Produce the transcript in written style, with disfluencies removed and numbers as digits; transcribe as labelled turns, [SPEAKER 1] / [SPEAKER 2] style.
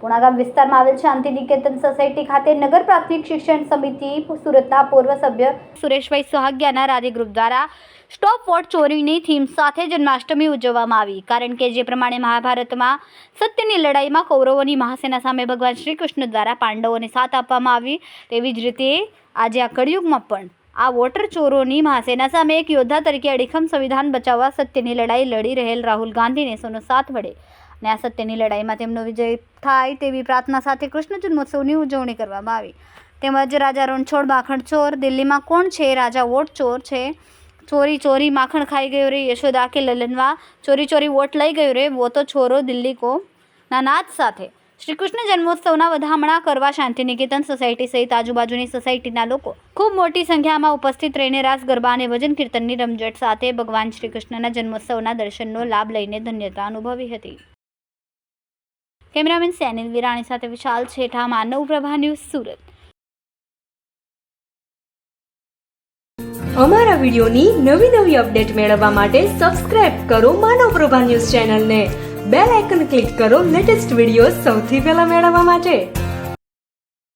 [SPEAKER 1] પુણાગામ વિસ્તારમાં આવેલ શાંતિ નિકેતન સોસાયટી ખાતે નગર પ્રાથમિક શિક્ષણ સમિતિ સુરતના પૂર્વ સભ્ય સુરેશભાઈ સોહાગિયાના રાધે ગ્રુપ દ્વારા સ્ટોપ વોટ ચોરીની થીમ સાથે જન્માષ્ટમી ઉજવવામાં આવી. કારણ કે જે પ્રમાણે મહાભારતમાં સત્યની લડાઈમાં કૌરવોની મહાસેના સામે ભગવાન શ્રી કૃષ્ણ દ્વારા પાંડવોને સાથ આપવામાં આવી, તેવી જ રીતે આજે આ કળિયુગમાં પણ આ વોટર ચોરોની મહાસેના સામે એક યોદ્ધા તરીકે અડીખમ સંવિધાન બચાવવા સત્યની લડાઈ લડી રહેલ રાહુલ ગાંધીને સૌનો સાથ મળે અને આ સત્યની લડાઈમાં તેમનો વિજય થાય તેવી પ્રાર્થના સાથે કૃષ્ણ જન્મોત્સવની ઉજવણી કરવામાં આવી. તેમજ રાજા રણછોડ માખણ ચોર, દિલ્હીમાં કોણ છે રાજા વોટ ચોર છે, ચોરી ચોરી માખણ ખાઈ ગયો રે, યશોદા કે લલનવા ચોરી ચોરી વોટ લઈ ગયો રે, વો તો છોરો દિલ્હી કો ના નાદ સાથે શ્રી કૃષ્ણ જન્મોત્સવના વધામણા કરવા શાંતિ નિકેતન સોસાયટી સહિત આજુબાજુની સોસાયટીના લોકો ખૂબ મોટી સંખ્યામાં ઉપસ્થિત રહીને રાસ ગરબા અને ભજન કીર્તનની રમઝટ સાથે ભગવાન શ્રી કૃષ્ણના જન્મોત્સવના દર્શનનો લાભ લઈને ધન્યતા અનુભવી હતી. કેમેરામેન સેનિલ વિરાણી સાથે વિશાલ છેઠા, માનવ પ્રભા ન્યૂઝ, સુરત.
[SPEAKER 2] અમારા વિડીયોની નવી અપડેટ મેળવવા માટે સબસ્ક્રાઇબ કરો માનવ પ્રભા ન્યૂઝ ચેનલને. બેલ આઇકન ક્લિક કરો લેટેસ્ટ વિડીયો સૌથી પહેલા મેળવવા માટે.